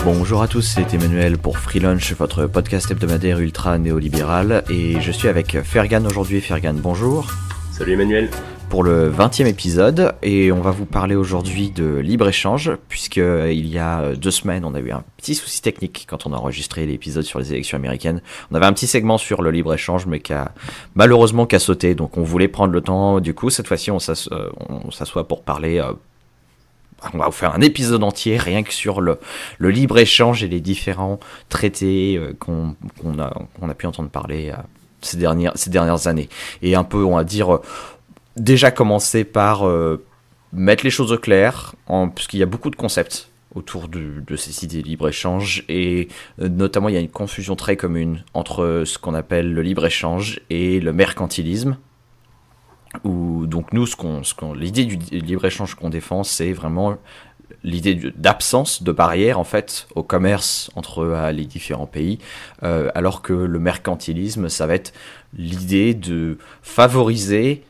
Bonjour à tous, c'est Emmanuel pour Free Lunch, votre podcast hebdomadaire ultra néolibéral, et je suis avec Fergan aujourd'hui. Fergan, bonjour. Salut Emmanuel. Pour le 20e épisode, et on va vous parler aujourd'hui de libre-échange, puisqu'il y a 2 semaines, on a eu un petit souci technique quand on a enregistré l'épisode sur les élections américaines. On avait un petit segment sur le libre-échange, mais qui a malheureusement sauté, donc on voulait prendre le temps. Du coup, cette fois-ci, on s'assoit pour parler... on va vous faire un épisode entier rien que sur le libre-échange et les différents traités qu'on a pu entendre parler ces dernières années. Et un peu, on va dire, déjà commencer par mettre les choses au clair, puisqu'il y a beaucoup de concepts autour de ces idées de libre-échange, et notamment il y a une confusion très commune entre ce qu'on appelle le libre-échange et le mercantilisme. Donc nous, l'idée du libre-échange qu'on défend, c'est vraiment l'idée d'absence de barrières en fait au commerce entre les différents pays, alors que le mercantilisme, ça va être l'idée de favoriser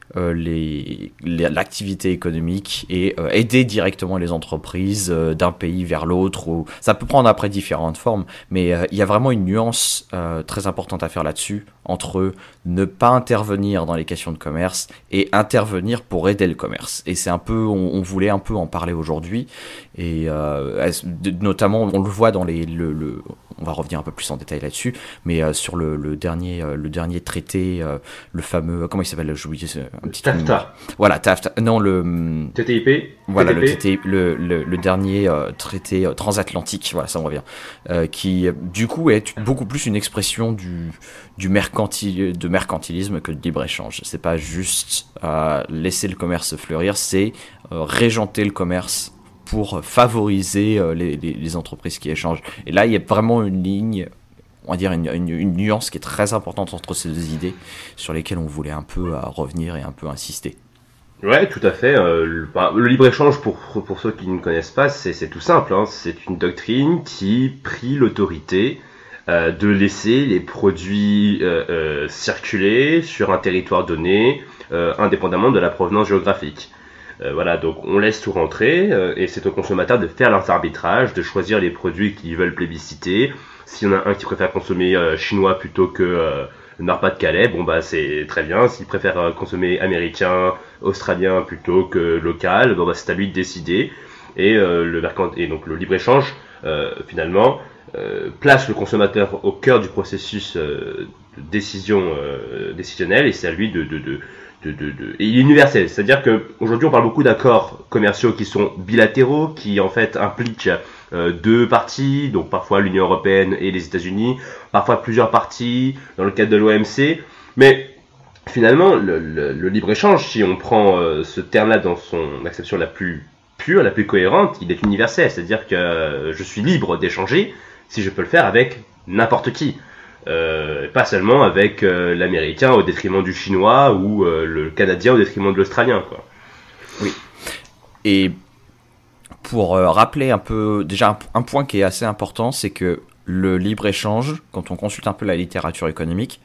l'activité économique et aider directement les entreprises d'un pays vers l'autre. Ça peut prendre après différentes formes, mais il y a vraiment une nuance très importante à faire là-dessus, entre ne pas intervenir dans les questions de commerce et intervenir pour aider le commerce. Et c'est un peu, on voulait un peu en parler aujourd'hui, et notamment on le voit dans on va revenir un peu plus en détail là-dessus, mais sur le dernier traité, le fameux, comment il s'appelle, j'ai oublié un petit TAFTA. Voilà, TAFTA. Non, le TTIP. Voilà, TTP. le dernier traité transatlantique, voilà, ça me revient, qui du coup est beaucoup plus une expression de mercantilisme que de libre-échange. C'est pas juste laisser le commerce fleurir, c'est régenter le commerce pour favoriser les entreprises qui échangent. Et là, il y a vraiment une ligne, on va dire une nuance qui est très importante entre ces deux idées, sur lesquelles on voulait un peu revenir et un peu insister. Ouais, tout à fait. Le libre-échange, pour ceux qui ne connaissent pas, c'est tout simple. C'est une doctrine qui prie l'autorité de laisser les produits circuler sur un territoire donné, indépendamment de la provenance géographique. Voilà, donc on laisse tout rentrer, et c'est aux consommateurs de faire leurs arbitrages, de choisir les produits qu'ils veulent plébisciter. S'il y en a un qui préfère consommer chinois plutôt que Nord-Pas-de-Calais, bon bah c'est très bien. S'il préfère consommer américain, australien plutôt que local, bon bah c'est à lui de décider. Et donc le libre-échange finalement place le consommateur au cœur du processus de décision décisionnel, et c'est à lui et il est universel. C'est-à-dire que aujourd'hui on parle beaucoup d'accords commerciaux qui sont bilatéraux, qui en fait impliquent 2 parties, donc parfois l'Union Européenne et les États-Unis, parfois plusieurs parties dans le cadre de l'OMC. Mais finalement, le libre-échange, si on prend ce terme-là dans son acception la plus pure, la plus cohérente, il est universel. C'est-à-dire que je suis libre d'échanger si je peux le faire avec n'importe qui. Pas seulement avec l'américain au détriment du chinois, ou le canadien au détriment de l'australien, quoi. Oui. Et pour rappeler un peu, déjà un point qui est assez important, c'est que le libre-échange, quand on consulte un peu la littérature économique,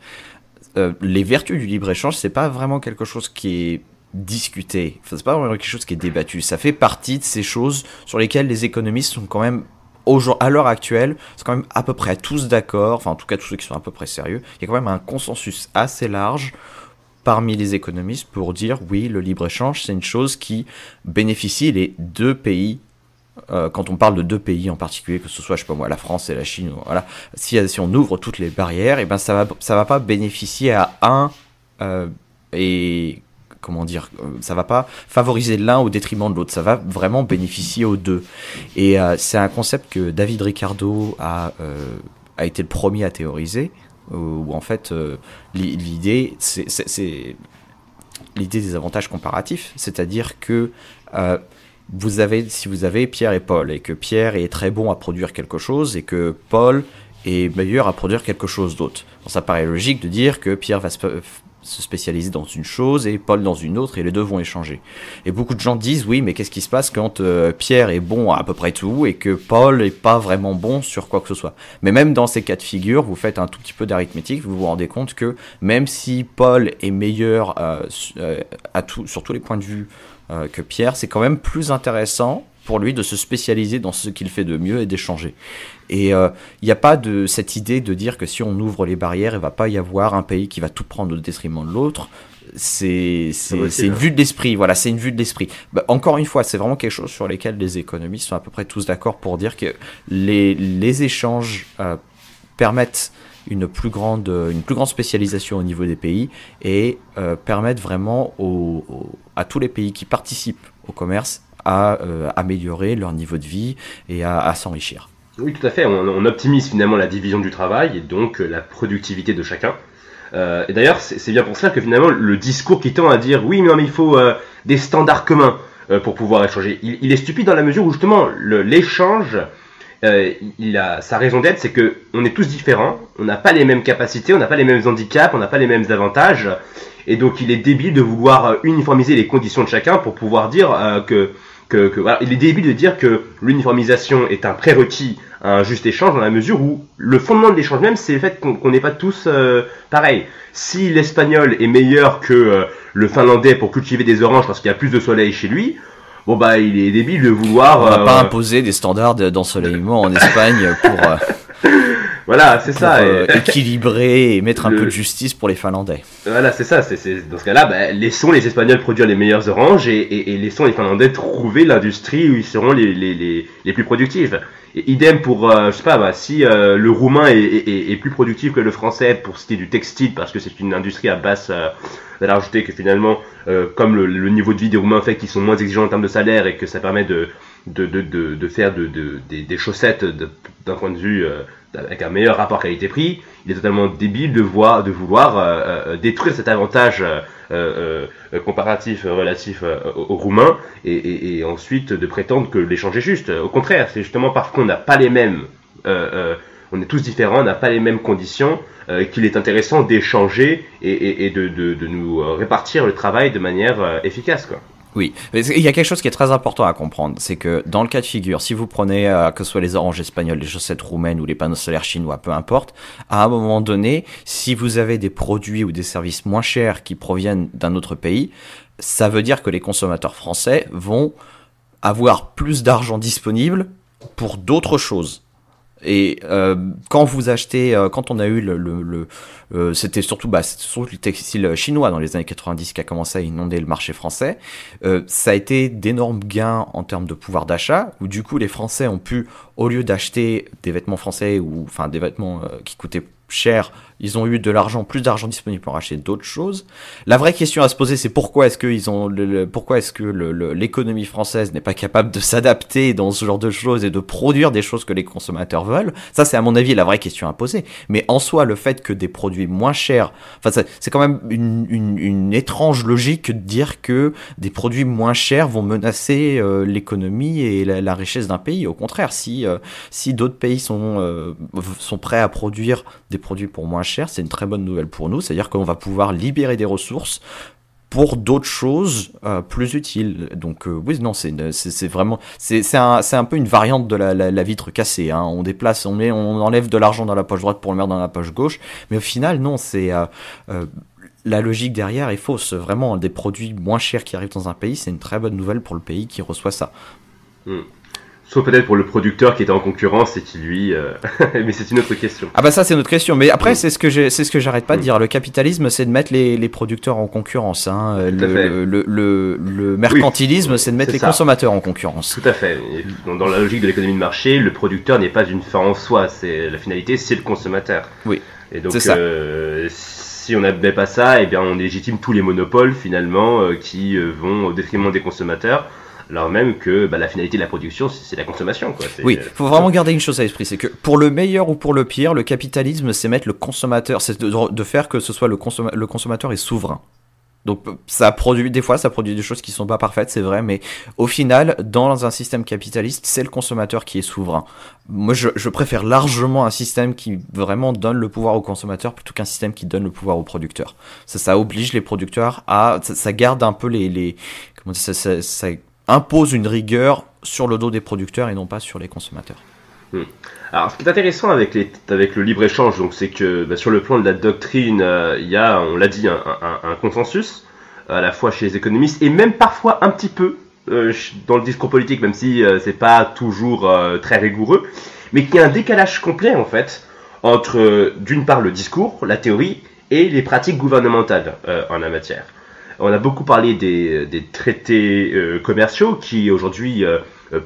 les vertus du libre-échange, c'est pas vraiment quelque chose qui est discuté, c'est pas vraiment quelque chose qui est débattu. Ça fait partie de ces choses sur lesquelles les économistes sont quand même, à l'heure actuelle, c'est quand même à peu près tous d'accord, enfin en tout cas tous ceux qui sont à peu près sérieux, il y a quand même un consensus assez large parmi les économistes pour dire oui, le libre-échange, c'est une chose qui bénéficie les 2 pays. Quand on parle de 2 pays en particulier, que ce soit, je sais pas moi, la France et la Chine, voilà, si on ouvre toutes les barrières, et ben ça va pas bénéficier à un et comment dire, ça va pas favoriser l'un au détriment de l'autre, ça va vraiment bénéficier aux 2. Et c'est un concept que David Ricardo a été le premier à théoriser, où en fait l'idée c'est l'idée des avantages comparatifs, c'est-à-dire que si vous avez Pierre et Paul, et que Pierre est très bon à produire quelque chose et que Paul est meilleur à produire quelque chose d'autre, bon, ça paraît logique de dire que Pierre va se spécialiser dans une chose et Paul dans une autre, et les 2 vont échanger. Et beaucoup de gens disent oui, mais qu'est-ce qui se passe quand Pierre est bon à peu près tout et que Paul est pas vraiment bon sur quoi que ce soit? Mais même dans ces cas de figure, vous faites un tout petit peu d'arithmétique, vous vous rendez compte que même si Paul est meilleur sur tous les points de vue que Pierre, c'est quand même plus intéressant pour lui de se spécialiser dans ce qu'il fait de mieux et d'échanger. Et il n'y a pas de cette idée de dire que si on ouvre les barrières, il va pas y avoir un pays qui va tout prendre au détriment de l'autre. C'est une vue de l'esprit, voilà, c'est une vue de l'esprit. Bah, encore une fois, c'est vraiment quelque chose sur lesquels les économistes sont à peu près tous d'accord pour dire que les échanges permettent une plus grande spécialisation au niveau des pays et permettent vraiment à tous les pays qui participent au commerce à améliorer leur niveau de vie et à s'enrichir. Oui, tout à fait. On optimise finalement la division du travail et donc la productivité de chacun. Et d'ailleurs, c'est bien pour ça que finalement le discours qui tend à dire oui, mais non, mais il faut des standards communs pour pouvoir échanger, il est stupide dans la mesure où justement l'échange, sa raison d'être, c'est que on est tous différents, on n'a pas les mêmes capacités, on n'a pas les mêmes handicaps, on n'a pas les mêmes avantages, et donc il est débile de vouloir uniformiser les conditions de chacun pour pouvoir dire voilà, il est débile de dire que l'uniformisation est un prérequis à un juste échange dans la mesure où le fondement de l'échange même, c'est le fait qu'on n'est pas tous pareils. Si l'espagnol est meilleur que le finlandais pour cultiver des oranges parce qu'il y a plus de soleil chez lui, bon bah il est débile de vouloir... On va pas imposer des standards d'ensoleillement en Espagne pour... Voilà, c'est ça. Équilibrer et mettre un peu de justice pour les Finlandais. Voilà, c'est ça. Dans ce cas-là, laissons les Espagnols produire les meilleures oranges et laissons les Finlandais trouver l'industrie où ils seront les plus productifs. Et idem pour, je sais pas, si le roumain est plus productif que le français pour ce qui est du textile, parce que c'est une industrie à basse valeur ajoutée, que finalement, comme le niveau de vie des Roumains fait qu'ils sont moins exigeants en termes de salaire et que ça permet de faire des chaussettes d'un point de vue avec un meilleur rapport qualité-prix, il est totalement débile de vouloir détruire cet avantage comparatif relatif aux Roumains et ensuite de prétendre que l'échange est juste. Au contraire, c'est justement parce qu'on n'a pas les mêmes, on est tous différents, on n'a pas les mêmes conditions, qu'il est intéressant d'échanger et de nous répartir le travail de manière efficace, quoi. Oui, il y a quelque chose qui est très important à comprendre, c'est que dans le cas de figure, si vous prenez que ce soit les oranges espagnoles, les chaussettes roumaines ou les panneaux solaires chinois, peu importe, à un moment donné, si vous avez des produits ou des services moins chers qui proviennent d'un autre pays, ça veut dire que les consommateurs français vont avoir plus d'argent disponible pour d'autres choses. Et quand vous achetez, quand on a eu c'était surtout le textile chinois dans les années 90 qui a commencé à inonder le marché français, ça a été d'énormes gains en termes de pouvoir d'achat, où du coup les Français ont pu, au lieu d'acheter des vêtements français ou enfin des vêtements qui coûtaient cher, ils ont eu plus d'argent disponible pour acheter d'autres choses. La vraie question à se poser, c'est pourquoi est-ce que l'économie française n'est pas capable de s'adapter dans ce genre de choses et de produire des choses que les consommateurs veulent. Ça, c'est à mon avis la vraie question à poser. Mais en soi, le fait que des produits moins chers, enfin, c'est quand même une étrange logique de dire que des produits moins chers vont menacer l'économie et la richesse d'un pays. Au contraire, si d'autres pays sont prêts à produire des produits pour moins cher, c'est une très bonne nouvelle pour nous, c'est-à-dire qu'on va pouvoir libérer des ressources pour d'autres choses plus utiles. Donc oui, non, c'est vraiment un peu une variante de la vitre cassée, hein. On déplace, on enlève de l'argent dans la poche droite pour le mettre dans la poche gauche, mais au final non, c'est la logique derrière est fausse. Vraiment, des produits moins chers qui arrivent dans un pays, c'est une très bonne nouvelle pour le pays qui reçoit ça. Sauf peut-être pour le producteur qui était en concurrence et qui lui... mais c'est une autre question. Ah bah ça c'est une autre question. Mais après c'est ce que j'arrête pas de dire. Le capitalisme c'est de mettre les producteurs en concurrence. Hein. Le mercantilisme c'est de mettre les consommateurs en concurrence. Tout à fait. Et dans la logique de l'économie de marché, le producteur n'est pas une fin en soi. La finalité c'est le consommateur. Oui. Et donc si on n'admet pas ça, eh bien on légitime tous les monopoles finalement qui vont au détriment des consommateurs. Alors même que la finalité de la production, c'est la consommation, quoi. Oui, faut vraiment garder une chose à l'esprit, c'est que pour le meilleur ou pour le pire, le capitalisme, c'est mettre le consommateur, c'est de faire que ce soit le consommateur est souverain. Donc des fois ça produit des choses qui sont pas parfaites, c'est vrai, mais au final, dans un système capitaliste, c'est le consommateur qui est souverain. Moi, je préfère largement un système qui vraiment donne le pouvoir au consommateur plutôt qu'un système qui donne le pouvoir aux producteurs. Ça oblige les producteurs ça garde un peu comment dire, ça impose une rigueur sur le dos des producteurs et non pas sur les consommateurs. Alors, ce qui est intéressant avec le libre-échange, donc, c'est que sur le plan de la doctrine, il y a, on l'a dit, un consensus, à la fois chez les économistes et même parfois un petit peu dans le discours politique, même si c'est pas toujours très rigoureux, mais qu'il y a un décalage complet en fait entre d'une part le discours, la théorie et les pratiques gouvernementales en la matière. On a beaucoup parlé des traités commerciaux qui aujourd'hui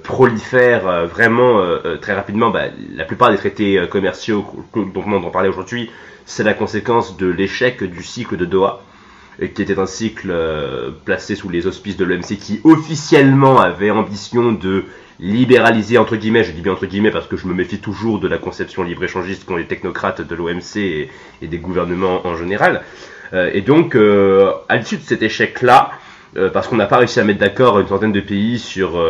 prolifèrent vraiment très rapidement. La plupart des traités commerciaux dont on entend parler aujourd'hui, c'est la conséquence de l'échec du cycle de Doha, qui était un cycle placé sous les auspices de l'OMC qui officiellement avait ambition de libéraliser, entre guillemets, je dis bien entre guillemets parce que je me méfie toujours de la conception libre-échangiste qu'ont les technocrates de l'OMC et des gouvernements en général. Et donc, à l'issue de cet échec-là, parce qu'on n'a pas réussi à mettre d'accord une centaine de pays sur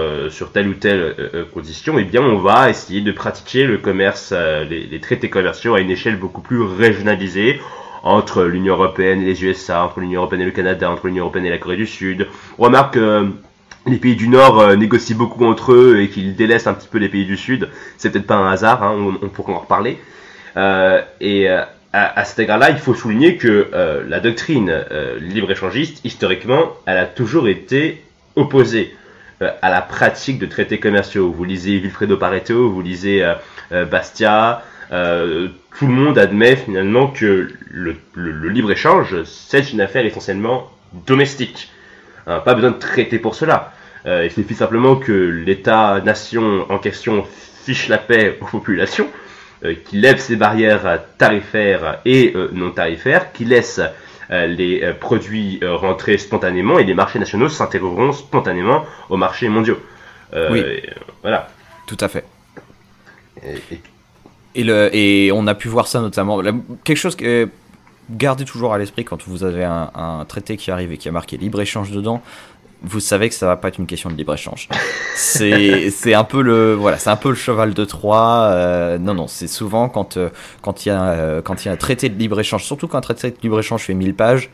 telle ou telle condition, eh bien on va essayer de pratiquer le commerce, les traités commerciaux à une échelle beaucoup plus régionalisée, entre l'Union Européenne et les USA, entre l'Union Européenne et le Canada, entre l'Union Européenne et la Corée du Sud. On remarque que les pays du Nord négocient beaucoup entre eux et qu'ils délaissent un petit peu les pays du Sud. C'est peut-être pas un hasard, hein, on pourra en reparler. À cet égard-là, il faut souligner que la doctrine libre-échangiste, historiquement, elle a toujours été opposée à la pratique de traités commerciaux. Vous lisez Vilfredo Pareto, vous lisez Bastia, tout le monde admet finalement que le libre-échange, c'est une affaire essentiellement domestique. Pas besoin de traiter pour cela. Il suffit simplement que l'État-nation en question fiche la paix aux populations, qui lève ses barrières tarifaires et non tarifaires, qui laisse les produits rentrer spontanément et les marchés nationaux s'intégreront spontanément aux marchés mondiaux. Oui, voilà. Tout à fait. Et on a pu voir ça notamment. Quelque chose que gardez toujours à l'esprit quand vous avez un traité qui arrive et qui a marqué libre-échange dedans, vous savez que ça va pas être une question de libre-échange. C'est un peu c'est un peu le cheval de Troie. Non, c'est souvent quand il y a un traité de libre-échange, surtout quand un traité de libre-échange fait 1000 pages.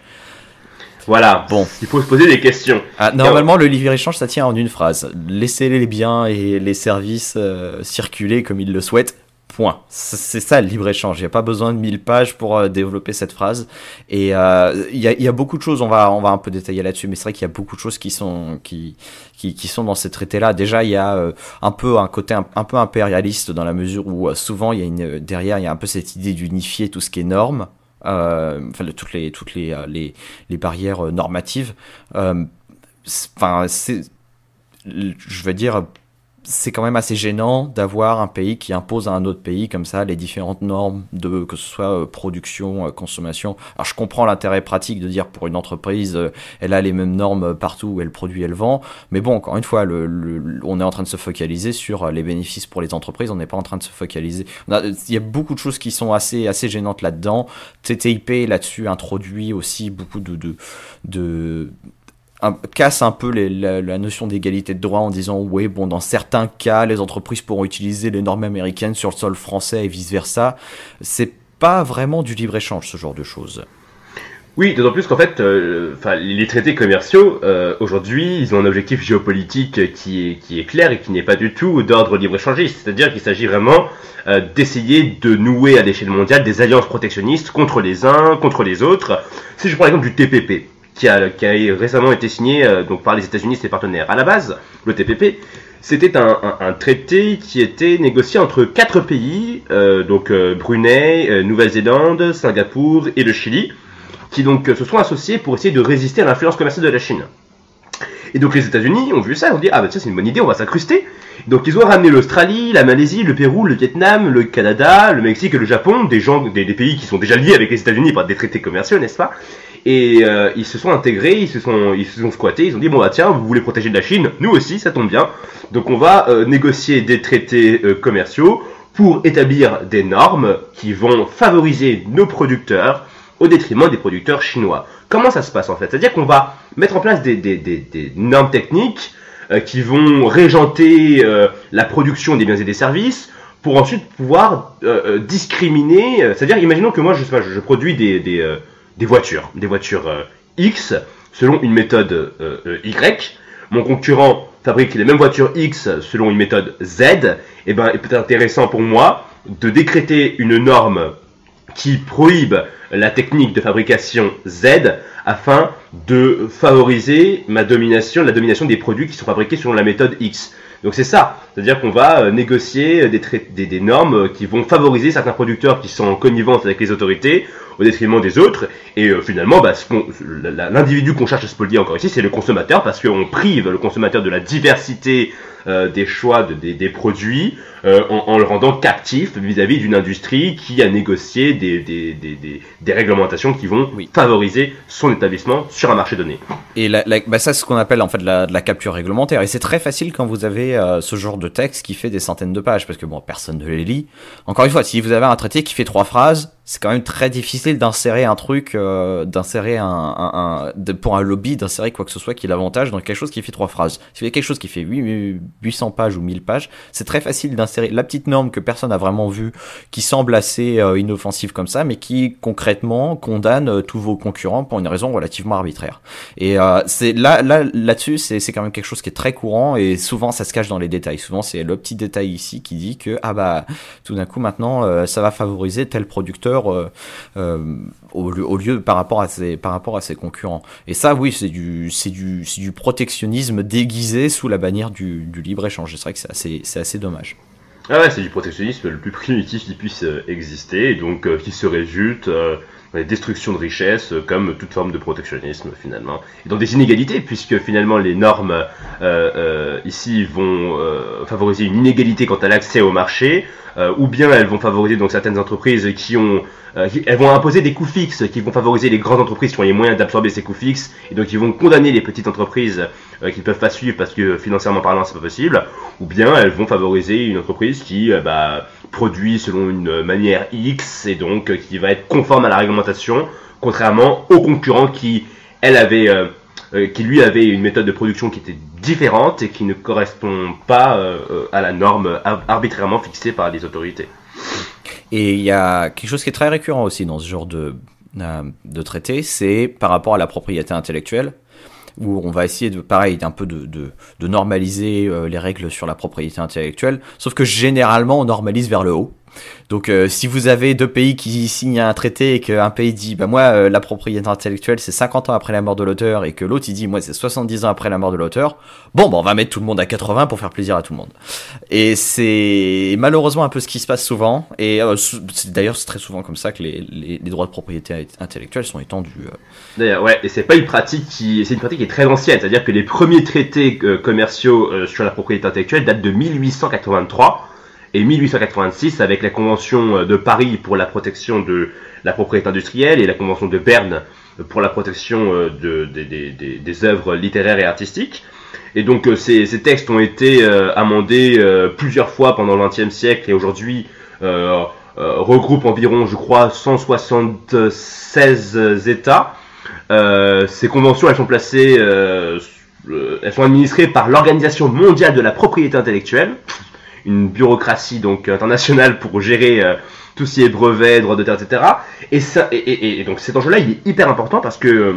Voilà, bon, il faut se poser des questions. Normalement, le libre-échange, ça tient en une phrase. Laissez les biens et les services circuler comme ils le souhaitent. Point. C'est ça le libre-échange. Il n'y a pas besoin de 1000 pages pour développer cette phrase. Et il y a beaucoup de choses, on va un peu détailler là-dessus, mais c'est vrai qu'il y a beaucoup de choses qui sont dans ces traités-là. Déjà, il y a un côté un peu impérialiste dans la mesure où souvent, derrière, il y a un peu cette idée d'unifier tout ce qui est normes. Toutes les barrières normatives. Je veux dire, c'est quand même assez gênant d'avoir un pays qui impose à un autre pays comme ça les différentes normes que ce soit production, consommation. Alors je comprends l'intérêt pratique de dire pour une entreprise, elle a les mêmes normes partout où elle produit, elle vend. Mais bon, encore une fois, on est en train de se focaliser sur les bénéfices pour les entreprises. On n'est pas en train de se focaliser. Il y a beaucoup de choses qui sont assez gênantes là-dedans. TTIP là-dessus introduit aussi beaucoup casse un peu la notion d'égalité de droit en disant dans certains cas les entreprises pourront utiliser les normes américaines sur le sol français et vice versa. C'est pas vraiment du libre-échange, ce genre de choses. Oui, d'autant plus qu'en fait, les traités commerciaux aujourd'hui, ils ont un objectif géopolitique qui est clair et qui n'est pas du tout d'ordre libre-échangiste. C'est-à-dire qu'il s'agit vraiment d'essayer de nouer à l'échelle mondiale des alliances protectionnistes contre les uns, contre les autres. Si je prends l'exemple du TPP, qui a récemment été signé donc par les États-Unis et ses partenaires. À la base, le TPP, c'était un traité qui était négocié entre 4 pays, Brunei, Nouvelle-Zélande, Singapour et le Chili, qui donc se sont associés pour essayer de résister à l'influence commerciale de la Chine. Et donc les États-Unis ont vu ça, ils ont dit tiens, c'est une bonne idée, on va s'incruster. Donc ils ont ramené l'Australie, la Malaisie, le Pérou, le Vietnam, le Canada, le Mexique et le Japon, des pays qui sont déjà liés avec les États-Unis par des traités commerciaux, n'est-ce pas? Et ils se sont intégrés, ils se sont squattés, ils ont dit tiens, vous voulez protéger de la Chine, nous aussi, ça tombe bien. Donc on va négocier des traités commerciaux pour établir des normes qui vont favoriser nos producteurs au détriment des producteurs chinois. Comment ça se passe en fait? C'est-à-dire qu'on va mettre en place des normes techniques qui vont régenter la production des biens et des services pour ensuite pouvoir discriminer. C'est-à-dire, imaginons que moi, je produis des voitures X selon une méthode Y. Mon concurrent fabrique les mêmes voitures X selon une méthode Z. Et ben, il peut être intéressant pour moi de décréter une norme qui prohibe la technique de fabrication Z afin de favoriser la domination des produits qui sont fabriqués selon la méthode X. Donc c'est ça, c'est-à-dire qu'on va négocier des normes qui vont favoriser certains producteurs qui sont en connivence avec les autorités au détriment des autres, et finalement l'individu qu'on cherche à spolier encore ici, c'est le consommateur, parce qu'on prive le consommateur de la diversité des choix des produits en le rendant captif vis-à-vis d'une industrie qui a négocié des réglementations qui vont favoriser son établissement sur un marché donné. Et ça, c'est ce qu'on appelle en fait de la capture réglementaire. Et c'est très facile quand vous avez ce genre de texte qui fait des centaines de pages, parce que bon, personne ne les lit. Encore une fois, si vous avez un traité qui fait 3 phrases, c'est quand même très difficile d'insérer un truc, pour un lobby, d'insérer quoi que ce soit qui est l'avantage dans quelque chose qui fait 3 phrases. Si vous avez quelque chose qui fait 800 pages ou 1000 pages, c'est très facile d'insérer la petite norme que personne n'a vraiment vue, qui semble assez inoffensive comme ça, mais qui concrètement condamne tous vos concurrents pour une raison relativement arbitraire. Et c'est là-dessus, c'est quand même quelque chose qui est très courant, et souvent ça se cache dans les détails. Souvent c'est le petit détail ici qui dit que tout d'un coup maintenant ça va favoriser tel producteur au lieu par rapport à ses concurrents. Et ça, oui, c'est du protectionnisme déguisé sous la bannière du libre-échange. C'est vrai que c'est assez dommage. Ah ouais, c'est du protectionnisme le plus primitif qui puisse exister, et donc qui se résulte dans les destructions de richesses, comme toute forme de protectionnisme finalement, et dans des inégalités, puisque finalement les normes ici vont favoriser une inégalité quant à l'accès au marché, ou bien elles vont favoriser donc certaines entreprises elles vont imposer des coûts fixes qui vont favoriser les grandes entreprises qui ont les moyens d'absorber ces coûts fixes, et donc ils vont condamner les petites entreprises qui ne peuvent pas suivre parce que financièrement parlant c'est pas possible, ou bien elles vont favoriser une entreprise qui produit selon une manière X et donc qui va être conforme à la réglementation, contrairement aux concurrents qui lui avait une méthode de production qui était différente et qui ne correspond pas à la norme arbitrairement fixée par les autorités. Et il y a quelque chose qui est très récurrent aussi dans ce genre de traité, c'est par rapport à la propriété intellectuelle, où on va essayer d'un peu de normaliser les règles sur la propriété intellectuelle, sauf que généralement on normalise vers le haut. Donc si vous avez 2 pays qui signent un traité et qu'un pays dit moi la propriété intellectuelle c'est 50 ans après la mort de l'auteur, et que l'autre il dit moi c'est 70 ans après la mort de l'auteur, on va mettre tout le monde à 80 pour faire plaisir à tout le monde. Et c'est malheureusement un peu ce qui se passe souvent, et d'ailleurs c'est très souvent comme ça que les droits de propriété intellectuelle sont étendus. D'ailleurs ouais, et c'est une pratique qui est très ancienne, c'est-à-dire que les premiers traités commerciaux sur la propriété intellectuelle datent de 1883 et 1886 avec la Convention de Paris pour la protection de la propriété industrielle et la Convention de Berne pour la protection des œuvres littéraires et artistiques. Et donc ces textes ont été amendés plusieurs fois pendant le XXe siècle, et aujourd'hui regroupent environ, je crois, 176 États. Ces conventions, elles sont administrées par l'Organisation mondiale de la propriété intellectuelle, une bureaucratie donc internationale pour gérer tout ce qui est brevets, droits d'auteur, etc. Et donc cet enjeu-là, il est hyper important parce que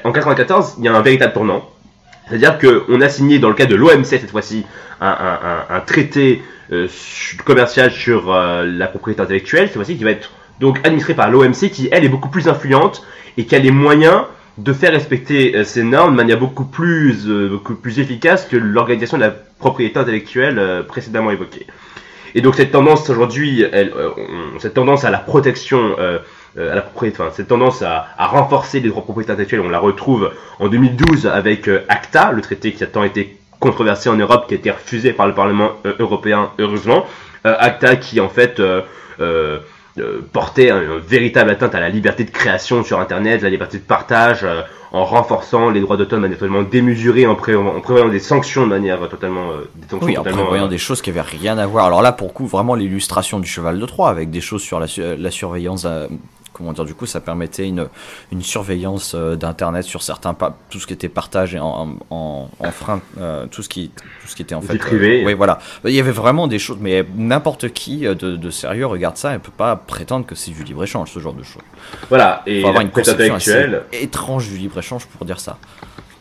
en 94, il y a un véritable tournant. C'est-à-dire qu'on a signé, dans le cas de l'OMC cette fois-ci, un traité commercial sur la propriété intellectuelle, cette fois-ci qui va être donc administré par l'OMC, qui elle est beaucoup plus influente et qui a les moyens de faire respecter ces normes de manière beaucoup plus efficace que l'organisation de la propriété intellectuelle précédemment évoquée. Et donc cette tendance aujourd'hui, cette tendance à la protection, cette tendance à renforcer les droits de propriété intellectuelle, on la retrouve en 2012 avec ACTA, le traité qui a tant été controversé en Europe, qui a été refusé par le Parlement européen, heureusement. ACTA qui en fait portait une véritable atteinte à la liberté de création sur Internet, la liberté de partage, en renforçant les droits d'auteur de manière totalement démesurée, en prévoyant des sanctions de manière totalement... en prévoyant des choses qui n'avaient rien à voir. Alors là, pour le coup, vraiment l'illustration du cheval de Troie, avec des choses sur la surveillance... du coup, ça permettait une surveillance d'Internet sur tout ce qui était partage en frein, tout ce qui était en fait privé. Oui, voilà. Il y avait vraiment des choses, mais n'importe qui de sérieux regarde ça et peut pas prétendre que c'est du libre-échange, ce genre de choses. Voilà. Et faut avoir une conception assez étrange du libre-échange pour dire ça.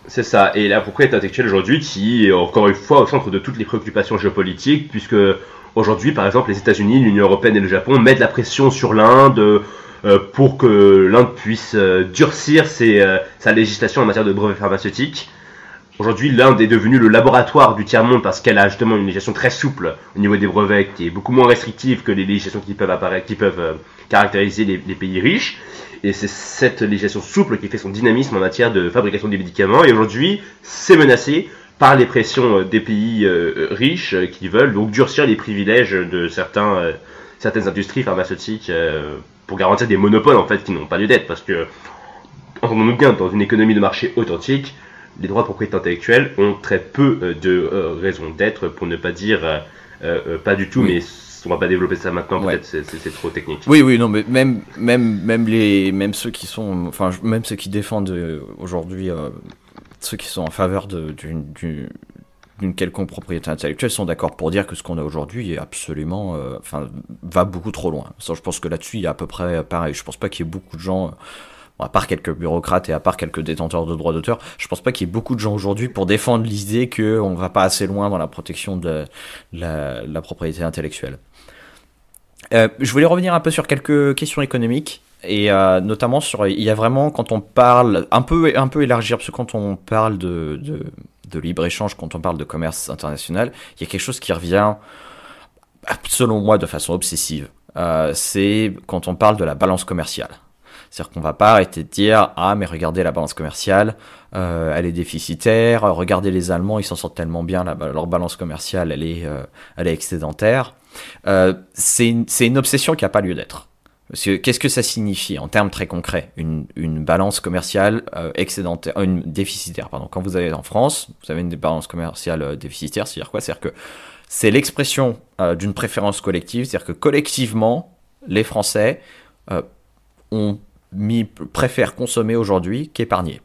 C'est ça. Et la propriété intellectuelle aujourd'hui, qui est encore une fois au centre de toutes les préoccupations géopolitiques, puisque aujourd'hui, par exemple, les États-Unis, l'Union européenne et le Japon mettent la pression sur l'Inde pour que l'Inde puisse durcir sa législation en matière de brevets pharmaceutiques. Aujourd'hui, l'Inde est devenue le laboratoire du tiers-monde parce qu'elle a justement une législation très souple au niveau des brevets qui est beaucoup moins restrictive que les législations qui peuvent caractériser les pays riches. Et c'est cette législation souple qui fait son dynamisme en matière de fabrication des médicaments. Et aujourd'hui, c'est menacé par les pressions des pays riches qui veulent donc durcir les privilèges de certaines industries pharmaceutiques pour garantir des monopoles en fait qui n'ont pas lieu d'être. Parce que, entendons-nous bien, dans une économie de marché authentique, les droits de propriété intellectuelle ont très peu de raisons d'être, pour ne pas dire pas du tout, mais on va pas développer ça maintenant, peut-être c'est trop technique. Oui, non, mais même ceux qui sont, enfin, même ceux qui défendent aujourd'hui, ceux qui sont en faveur d'une quelconque propriété intellectuelle sont d'accord pour dire que ce qu'on a aujourd'hui est absolument, va beaucoup trop loin. Ça, je pense que là-dessus, il y a à peu près pareil. Je pense pas qu'il y ait beaucoup de gens. À part quelques bureaucrates et à part quelques détenteurs de droits d'auteur, je pense pas qu'il y ait beaucoup de gens aujourd'hui pour défendre l'idée qu'on va pas assez loin dans la protection de la propriété intellectuelle. Je voulais revenir un peu sur quelques questions économiques et notamment il y a vraiment, quand on parle un peu élargir, parce que quand on parle de libre-échange, quand on parle de commerce international, il y a quelque chose qui revient, selon moi, de façon obsessive. C'est quand on parle de la balance commerciale. C'est-à-dire qu'on va pas arrêter de dire « Ah, mais regardez la balance commerciale, elle est déficitaire. Regardez les Allemands, ils s'en sortent tellement bien, leur balance commerciale, elle est excédentaire. » C'est une obsession qui n'a pas lieu d'être. Parce que qu'est-ce que ça signifie en termes très concrets, une balance commerciale excédentaire, déficitaire, pardon. Quand vous allez en France, vous avez une balance commerciale déficitaire, c'est-à-dire quoi? C'est-à-dire que c'est l'expression d'une préférence collective, c'est-à-dire que collectivement, les Français préfèrent consommer aujourd'hui qu'épargner.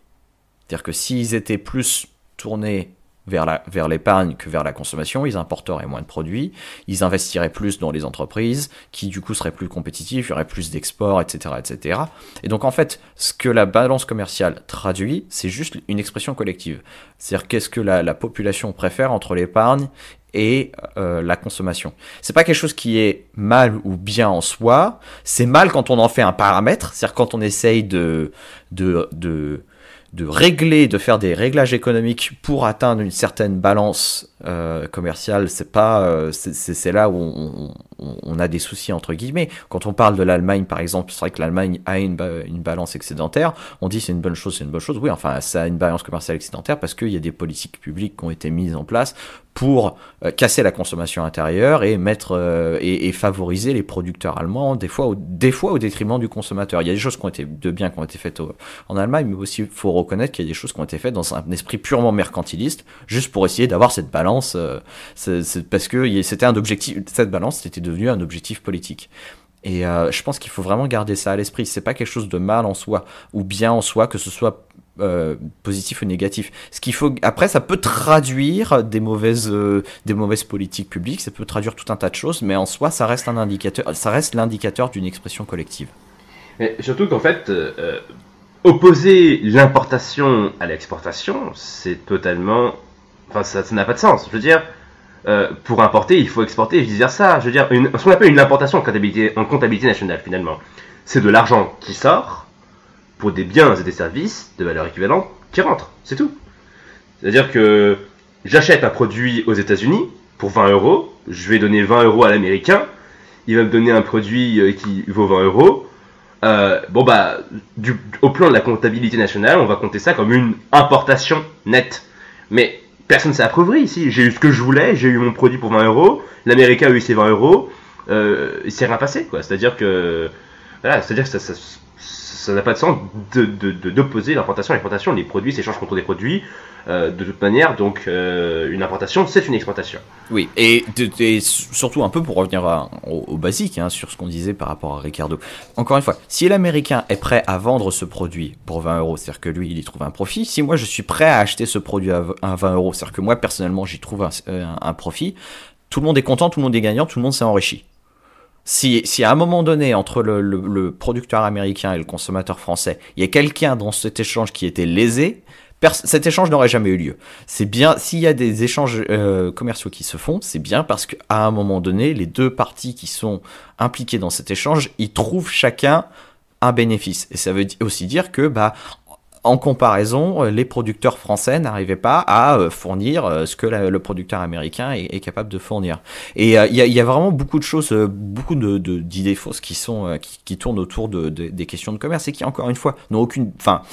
C'est-à-dire que s'ils étaient plus tournés vers l'épargne que vers la consommation, ils importeraient moins de produits, ils investiraient plus dans les entreprises, qui du coup seraient plus compétitifs, il y aurait plus d'exports, etc., etc. Et donc en fait, ce que la balance commerciale traduit, c'est juste une expression collective. C'est-à-dire qu'est-ce que la population préfère entre l'épargne et la consommation. C'est pas quelque chose qui est mal ou bien en soi, c'est mal quand on en fait un paramètre, c'est-à-dire quand on essaye de régler, de faire des réglages économiques pour atteindre une certaine balance commerciale, c'est là où on a des soucis entre guillemets. Quand on parle de l'Allemagne par exemple, c'est vrai que l'Allemagne a une balance excédentaire, on dit c'est une bonne chose, oui, enfin ça a une balance commerciale excédentaire parce qu'il y a des politiques publiques qui ont été mises en place pour casser la consommation intérieure et et favoriser les producteurs allemands, des fois au détriment du consommateur. Il y a des choses qui ont été faites en Allemagne, mais aussi il faut reconnaître qu'il y a des choses qui ont été faites dans un esprit purement mercantiliste, juste pour essayer d'avoir cette balance, parce que c'était un objectif, cette balance c'était devenu un objectif politique. Et je pense qu'il faut vraiment garder ça à l'esprit. C'est pas quelque chose de mal en soi ou bien en soi, que ce soit positif ou négatif. Ce qu'il faut après, ça peut traduire des mauvaises politiques publiques, ça peut traduire tout un tas de choses, mais en soi, ça reste l'indicateur d'une expression collective. Mais surtout qu'en fait, opposer l'importation à l'exportation, c'est totalement, enfin, ça n'a pas de sens. Je veux dire, pour importer, il faut exporter et vice versa. Je veux dire, ce qu'on appelle une importation en comptabilité nationale, finalement, c'est de l'argent qui sort pour des biens et des services de valeur équivalente qui rentrent, c'est tout. C'est-à-dire que j'achète un produit aux États-Unis pour 20 €, je vais donner 20 € à l'Américain, il va me donner un produit qui vaut 20 €. Au plan de la comptabilité nationale, on va compter ça comme une importation nette. Mais personne ne s'est approuvé ici. J'ai eu ce que je voulais, j'ai eu mon produit pour 20 €, l'Américain a eu ses 20 €, il s'est rien passé, quoi. C'est-à-dire que ça n'a pas de sens d'opposer l'importation à l'exportation. Les produits s'échangent contre des produits de toute manière, donc une importation, c'est une exportation. Oui, et surtout un peu pour revenir au basique, sur ce qu'on disait par rapport à Ricardo. Encore une fois, si l'Américain est prêt à vendre ce produit pour 20 €, c'est-à-dire que lui, il y trouve un profit. Si moi, je suis prêt à acheter ce produit à 20 €, c'est-à-dire que moi, personnellement, j'y trouve un profit, tout le monde est content, tout le monde est gagnant, tout le monde s'est enrichi. Si à un moment donné, entre le producteur américain et le consommateur français, il y a quelqu'un dans cet échange qui était lésé, cet échange n'aurait jamais eu lieu. C'est bien, s'il y a des échanges commerciaux qui se font, c'est bien parce qu'à un moment donné, les deux parties qui sont impliquées dans cet échange, ils trouvent chacun un bénéfice. Et ça veut aussi dire que, en comparaison, les producteurs français n'arrivaient pas à fournir ce que le producteur américain est capable de fournir. Et il y a vraiment beaucoup de choses, beaucoup d'idées fausses qui tournent autour des questions de commerce et qui, encore une fois, n'ont aucune... Enfin,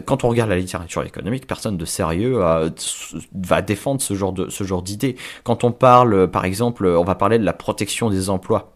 quand on regarde la littérature économique, personne de sérieux va défendre ce genre d'idées. Quand on parle, par exemple, on va parler de la protection des emplois.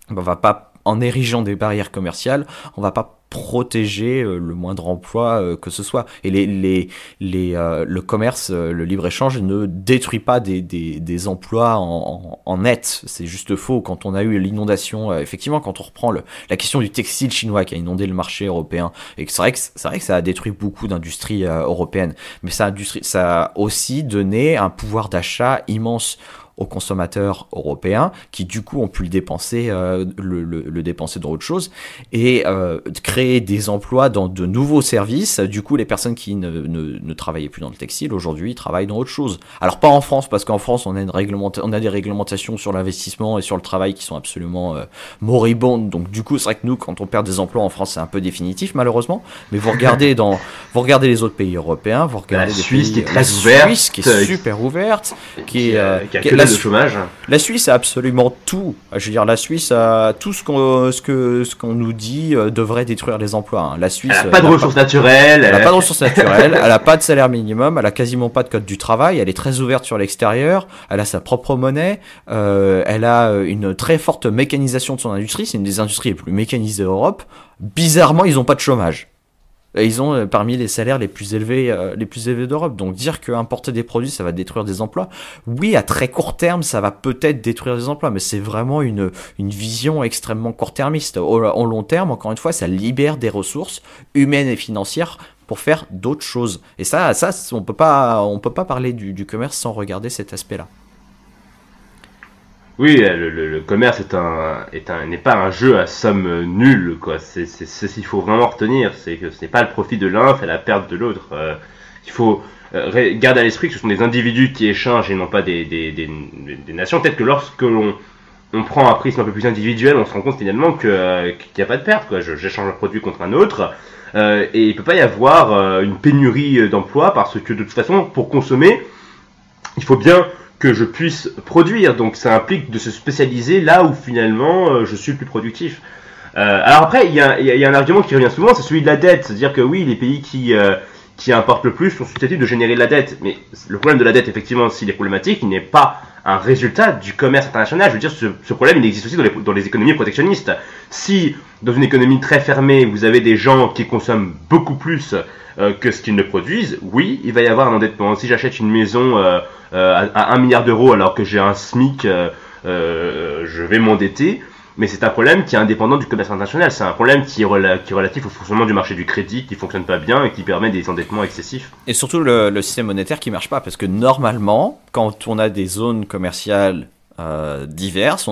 On va pas, en érigeant des barrières commerciales, on va pas protéger le moindre emploi que ce soit. Et le commerce, le libre-échange ne détruit pas des emplois en net. C'est juste faux. Quand on a eu l'inondation, effectivement, quand on reprend la question du textile chinois qui a inondé le marché européen, et que c'est vrai que ça a détruit beaucoup d'industries européennes, mais ça a aussi donné un pouvoir d'achat immense aux consommateurs européens qui du coup ont pu le dépenser dans autre chose et créer des emplois dans de nouveaux services. Du coup, les personnes qui ne travaillaient plus dans le textile aujourd'hui travaillent dans autre chose. Alors pas en France, parce qu'en France on a des réglementations sur l'investissement et sur le travail qui sont absolument moribondes. Donc du coup, c'est vrai que nous, quand on perd des emplois en France, c'est un peu définitif malheureusement. Mais vous regardez les autres pays européens, vous regardez la Suisse qui est très ouverte, Suisse qui est super ouverte, qui a de chômage. La Suisse a absolument tout. Je veux dire, la Suisse a tout ce qu'on nous dit devrait détruire les emplois. La Suisse, elle n'a pas de ressources naturelles. Elle n'a pas de ressources naturelles. Elle n'a pas de salaire minimum. Elle a quasiment pas de code du travail. Elle est très ouverte sur l'extérieur. Elle a sa propre monnaie. Elle a une très forte mécanisation de son industrie. C'est une des industries les plus mécanisées d'Europe. Bizarrement, ils n'ont pas de chômage. Et ils ont parmi les salaires les plus élevés d'Europe. Donc dire que importer des produits, ça va détruire des emplois, oui, à très court terme, ça va peut-être détruire des emplois, mais c'est vraiment une vision extrêmement court-termiste. Au long terme, encore une fois, ça libère des ressources humaines et financières pour faire d'autres choses. Et ça, on peut pas parler du commerce sans regarder cet aspect-là. Oui, le commerce n'est pas un jeu à somme nulle, quoi. C'est ce qu'il faut vraiment retenir, c'est que ce n'est pas le profit de l'un, c'est la perte de l'autre. Il faut garder à l'esprit que ce sont des individus qui échangent et non pas des nations. Peut-être que lorsque on prend un prisme un peu plus individuel, on se rend compte finalement qu'il n'y a pas de perte, quoi. J'échange un produit contre un autre, et il peut pas y avoir une pénurie d'emplois parce que de toute façon, pour consommer, il faut bien que je puisse produire, donc ça implique de se spécialiser là où finalement je suis le plus productif. Alors après, il y a un argument qui revient souvent, c'est celui de la dette, c'est-à-dire que oui, les pays qui importent le plus sont susceptibles de générer de la dette, mais le problème de la dette, effectivement, s'il est problématique, il n'est pas un résultat du commerce international. Je veux dire, ce problème, il existe aussi dans les économies protectionnistes. Si, dans une économie très fermée, vous avez des gens qui consomment beaucoup plus que ce qu'ils ne produisent, oui, il va y avoir un endettement. Si j'achète une maison à 1 milliard d'euros alors que j'ai un SMIC, je vais m'endetter. Mais c'est un problème qui est indépendant du commerce international. C'est un problème qui est relatif au fonctionnement du marché du crédit, qui fonctionne pas bien et qui permet des endettements excessifs. Et surtout le système monétaire qui marche pas, parce que normalement, quand on a des zones commerciales diverses,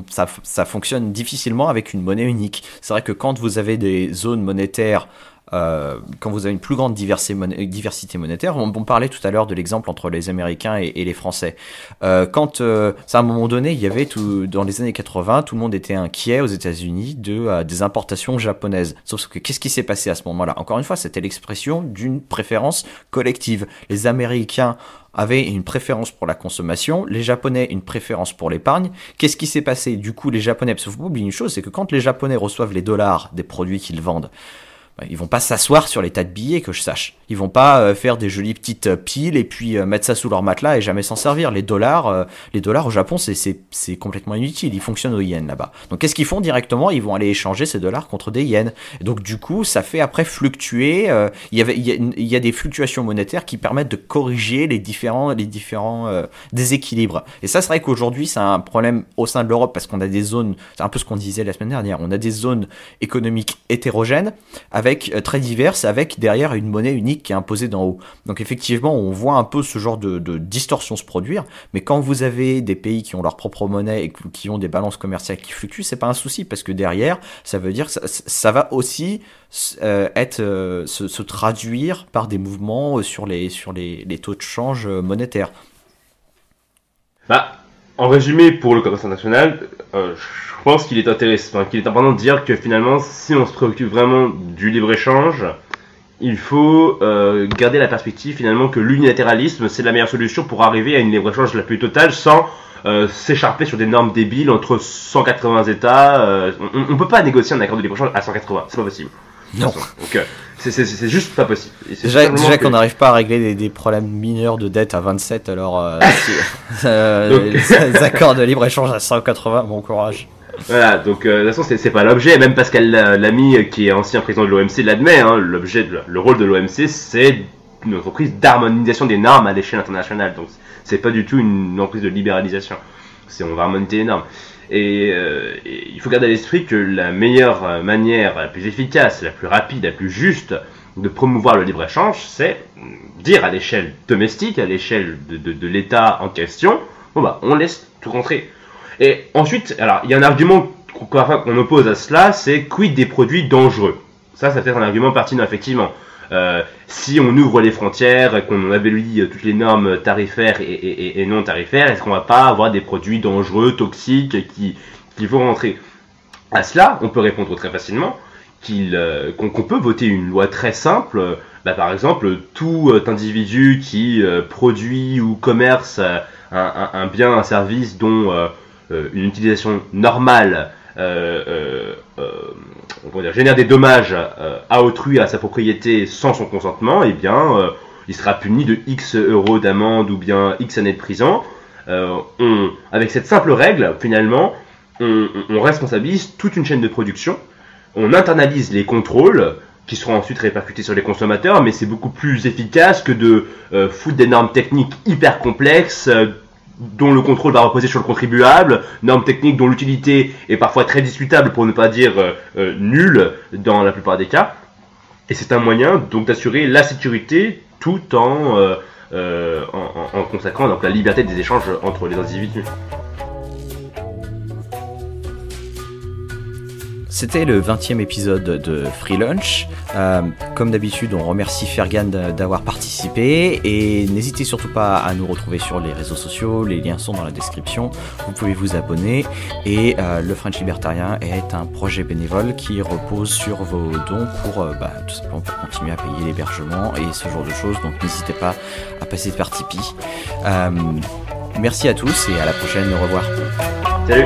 ça fonctionne difficilement avec une monnaie unique. C'est vrai que quand vous avez des zones monétaires, quand vous avez une plus grande diversité monétaire, on parlait tout à l'heure de l'exemple entre les Américains et les Français. Quand à un moment donné, il y avait dans les années 80, tout le monde était inquiet aux États-Unis des importations japonaises. Sauf que qu'est-ce qui s'est passé à ce moment-là? Encore une fois, c'était l'expression d'une préférence collective. Les Américains avaient une préférence pour la consommation, les Japonais une préférence pour l'épargne. Qu'est-ce qui s'est passé? Du coup, les Japonais, parce qu'il faut pas oublier une chose, c'est que quand les Japonais reçoivent les dollars des produits qu'ils vendent, ils vont pas s'asseoir sur les tas de billets, que je sache. Ils vont pas faire des jolies petites piles et puis mettre ça sous leur matelas et jamais s'en servir. Les dollars au Japon, c'est complètement inutile. Ils fonctionnent au yen là-bas. Donc qu'est-ce qu'ils font directement? Ils vont aller échanger ces dollars contre des yens. Et donc du coup, ça fait après fluctuer. Il y a des fluctuations monétaires qui permettent de corriger les différents déséquilibres. Et ça, c'est vrai qu'aujourd'hui, c'est un problème au sein de l'Europe parce qu'on a des zones. C'est un peu ce qu'on disait la semaine dernière. On a des zones économiques hétérogènes très diverses, avec derrière une monnaie unique qui est imposée d'en haut. Donc effectivement, on voit un peu ce genre de distorsion se produire, mais quand vous avez des pays qui ont leur propre monnaie et qui ont des balances commerciales qui fluctuent, c'est pas un souci, parce que derrière, ça veut dire que ça va aussi se traduire par des mouvements sur les taux de change monétaires. en résumé, pour le commerce international, je pense qu'il est intéressant, qu'il est important de dire que finalement, si on se préoccupe vraiment du libre-échange, il faut garder la perspective finalement que l'unilatéralisme, c'est la meilleure solution pour arriver à une libre-échange la plus totale sans s'écharper sur des normes débiles entre 180 États. On ne peut pas négocier un accord de libre-échange à 180, c'est pas possible. Non. Donc c'est juste pas possible. Déjà qu'on n'arrive pas à régler des problèmes mineurs de dette à 27, alors les accords de libre-échange à 180, bon courage. Voilà, donc de toute façon c'est pas l'objet, même Pascal Lamy, qui est ancien président de l'OMC, l'admet, hein, le rôle de l'OMC, c'est une entreprise d'harmonisation des normes à l'échelle internationale, donc c'est pas du tout une entreprise de libéralisation, on va harmoniser les normes. Et il faut garder à l'esprit que la meilleure manière, la plus efficace, la plus rapide, la plus juste de promouvoir le libre-échange, c'est dire à l'échelle domestique, à l'échelle de l'État en question, bon bah on laisse tout rentrer. Et ensuite, alors il y a un argument qu'on oppose à cela, c'est quid des produits dangereux. Ça peut être un argument pertinent, effectivement. Si on ouvre les frontières, qu'on abolit toutes les normes tarifaires et non tarifaires, est-ce qu'on va pas avoir des produits dangereux, toxiques, qui vont rentrer? À cela, on peut répondre très facilement qu'on peut voter une loi très simple. Par exemple, tout individu qui produit ou commerce un bien, un service dont une utilisation normale génère des dommages à autrui, à sa propriété, sans son consentement, eh bien, il sera puni de X euros d'amende ou bien X années de prison. Avec cette simple règle, finalement, on responsabilise toute une chaîne de production, on internalise les contrôles qui seront ensuite répercutés sur les consommateurs, mais c'est beaucoup plus efficace que de foutre des normes techniques hyper complexes, dont le contrôle va reposer sur le contribuable, normes techniques dont l'utilité est parfois très discutable, pour ne pas dire nulle dans la plupart des cas. Et c'est un moyen donc d'assurer la sécurité tout en consacrant donc la liberté des échanges entre les individus. C'était le 20e épisode de Free Lunch. Comme d'habitude, on remercie Fergan d'avoir participé et n'hésitez surtout pas à nous retrouver sur les réseaux sociaux, les liens sont dans la description, vous pouvez vous abonner et le French Libertarien est un projet bénévole qui repose sur vos dons pour tout simplement pour continuer à payer l'hébergement et ce genre de choses, donc n'hésitez pas à passer par Tipeee. Merci à tous et à la prochaine, au revoir. Salut.